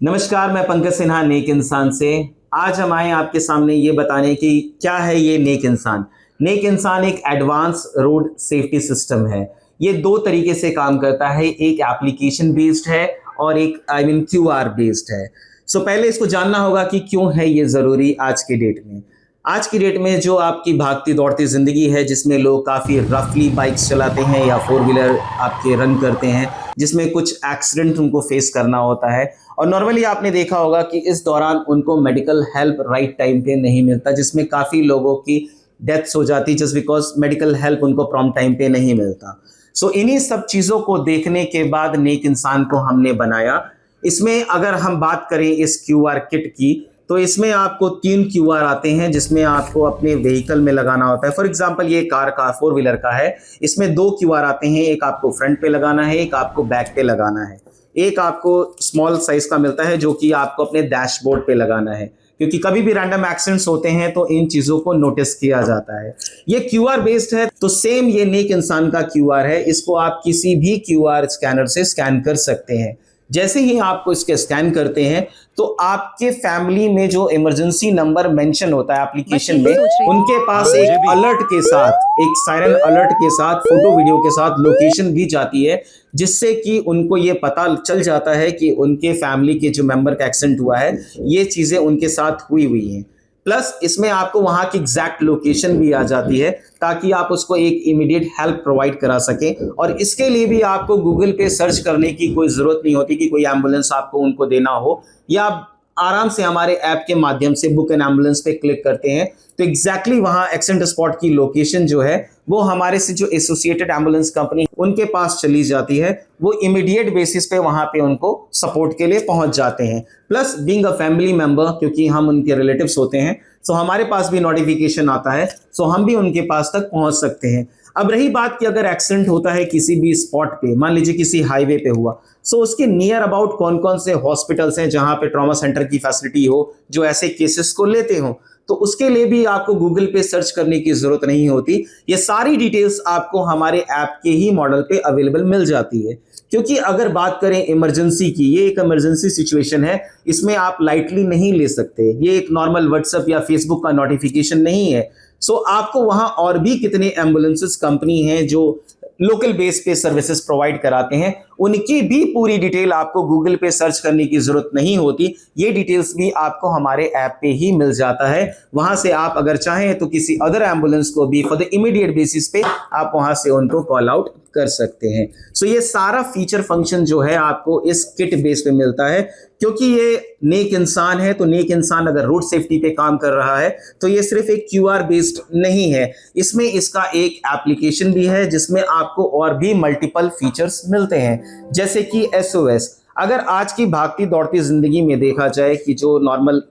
नमस्कार, मैं पंकज सिन्हा नेक इंसान से। आज हम आए आपके सामने ये बताने कि क्या है ये नेक इंसान। नेक इंसान एक एडवांस रोड सेफ्टी सिस्टम है। ये दो तरीके से काम करता है, एक एप्लीकेशन बेस्ड है और एक क्यूआर बेस्ड है। सो पहले इसको जानना होगा कि क्यों है ये ज़रूरी आज के डेट में। आज की डेट में जो आपकी भागती दौड़ती ज़िंदगी है, जिसमें लोग काफ़ी रफली बाइक्स चलाते हैं या फोर व्हीलर आपके रन करते हैं, जिसमें कुछ एक्सीडेंट उनको फेस करना होता है। और नॉर्मली आपने देखा होगा कि इस दौरान उनको मेडिकल हेल्प राइट टाइम पे नहीं मिलता, जिसमें काफ़ी लोगों की डेथ्स हो जाती जस्ट बिकॉज मेडिकल हेल्प उनको प्रॉम्प्ट टाइम पे नहीं मिलता। सो इन्हीं सब चीज़ों को देखने के बाद नेक इंसान को हमने बनाया। इसमें अगर हम बात करें इस क्यूआर किट की, तो इसमें आपको 3 क्यूआर आते हैं जिसमें आपको अपने व्हीकल में लगाना होता है। फॉर एग्जांपल ये कार का फोर व्हीलर का है, इसमें 2 क्यूआर आते हैं, एक आपको फ्रंट पे लगाना है, एक आपको बैक पे लगाना है। एक आपको स्मॉल साइज का मिलता है जो कि आपको अपने डैशबोर्ड पे लगाना है, क्योंकि कभी भी रैंडम एक्सीडेंट्स होते हैं तो इन चीज़ों को नोटिस किया जाता है। ये क्यूआर बेस्ड है, तो सेम ये नेक इंसान का क्यूआर है। इसको आप किसी भी क्यूआर स्कैनर से स्कैन कर सकते हैं। जैसे ही आपको इसके स्कैन करते हैं तो आपके फैमिली में जो इमरजेंसी नंबर मेंशन होता है एप्लीकेशन में, उनके पास एक अलर्ट के साथ, एक सायरन अलर्ट के साथ, फोटो वीडियो के साथ लोकेशन भी जाती है, जिससे कि उनको ये पता चल जाता है कि उनके फैमिली के जो मेंबर का एक्सीडेंट हुआ है, ये चीज़ें उनके साथ हुई हैं। प्लस इसमें आपको वहां की एग्जैक्ट लोकेशन भी आ जाती है, ताकि आप उसको एक इमीडिएट हेल्प प्रोवाइड करा सकें। और इसके लिए भी आपको गूगल पे सर्च करने की कोई ज़रूरत नहीं होती कि कोई एम्बुलेंस आपको उनको देना हो, या आप आराम से हमारे ऐप के माध्यम से बुक एन एम्बुलेंस पे क्लिक करते हैं तो एग्जैक्टली वहां एक्सीडेंट स्पॉट की लोकेशन जो है वो हमारे से जो एसोसिएटेड एम्बुलेंस कंपनी उनके पास चली जाती है। वो इमीडिएट बेसिस पे वहां पे उनको सपोर्ट के लिए पहुंच जाते हैं। Plus being a family member, क्योंकि हम उनके रिलेटिव्स होते हैं, सो हमारे पास भी नोटिफिकेशन आता है, सो हम भी उनके पास तक पहुंच सकते हैं। अब रही बात कि अगर एक्सीडेंट होता है किसी भी स्पॉट पे, मान लीजिए किसी हाईवे पे हुआ, सो उसके नियर अबाउट कौन कौन से हॉस्पिटल्स हैं जहां पे ट्रॉमा सेंटर की फैसिलिटी हो, जो ऐसे केसेस को लेते हो, तो उसके लिए भी आपको गूगल पे सर्च करने की जरूरत नहीं होती। ये सारी डिटेल्स आपको हमारे ऐप के ही मॉडल पे अवेलेबल मिल जाती है। क्योंकि अगर बात करें इमरजेंसी की, ये एक इमरजेंसी सिचुएशन है, इसमें आप लाइटली नहीं ले सकते। ये एक नॉर्मल व्हाट्सएप या फेसबुक का नोटिफिकेशन नहीं है। सो आपको वहां और भी कितने एम्बुलेंसेस कंपनी हैं जो लोकल बेस पे सर्विसेज प्रोवाइड कराते हैं, उनकी भी पूरी डिटेल आपको गूगल पे सर्च करने की जरूरत नहीं होती। ये डिटेल्स भी आपको हमारे ऐप पे ही मिल जाता है। वहां से आप अगर चाहें तो किसी अदर एम्बुलेंस को भी फॉर द इमीडिएट बेसिस पे आप वहां से उनको कॉल आउट कर सकते हैं। सो ये सारा फीचर फंक्शन जो है आपको इस किट बेस पे मिलता है। क्योंकि ये नेक इंसान है, तो नेक इंसान अगर रोड सेफ्टी पे काम कर रहा है तो ये सिर्फ एक क्यूआर बेस्ड नहीं है, इसमें इसका एक एप्लीकेशन भी है जिसमें आपको और भी मल्टीपल फीचर्स मिलते हैं, जैसे कि एसओएस। अगर आज की भागती दौड़ती जिंदगी में देखा जाए कि जो नॉर्मल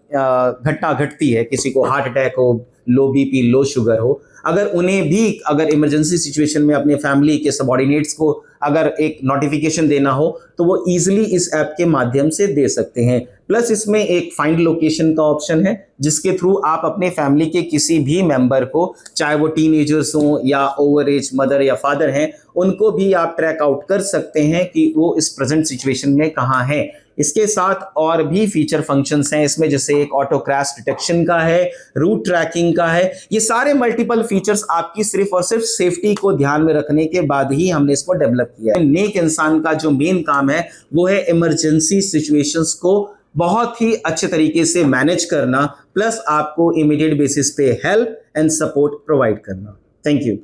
घटना घटती है, किसी को हार्ट अटैक हो, लो बीपी, लो शुगर हो, अगर उन्हें भी अगर इमरजेंसी सिचुएशन में अपने फैमिली के सबऑर्डिनेट्स को अगर एक नोटिफिकेशन देना हो तो वो इजीली इस ऐप के माध्यम से दे सकते हैं। प्लस इसमें एक फाइंड लोकेशन का ऑप्शन है, जिसके थ्रू आप अपने फैमिली के किसी भी मेंबर को, चाहे वो टीनेजर्स हों या ओवर एज मदर या फादर हैं, उनको भी आप ट्रैक आउट कर सकते हैं कि वो इस प्रेजेंट सिचुएशन में कहाँ हैं। इसके साथ और भी फीचर फंक्शंस हैं इसमें, जैसे एक ऑटो क्रैश डिटेक्शन का है, रूट ट्रैकिंग का है। ये सारे मल्टीपल फीचर्स आपकी सिर्फ और सिर्फ सेफ्टी को ध्यान में रखने के बाद ही हमने इसको डेवलप किया है। नेक इंसान का जो मेन काम है वो है इमरजेंसी सिचुएशंस को बहुत ही अच्छे तरीके से मैनेज करना, प्लस आपको इमीडिएट बेसिस पे हेल्प एंड सपोर्ट प्रोवाइड करना। Thank you.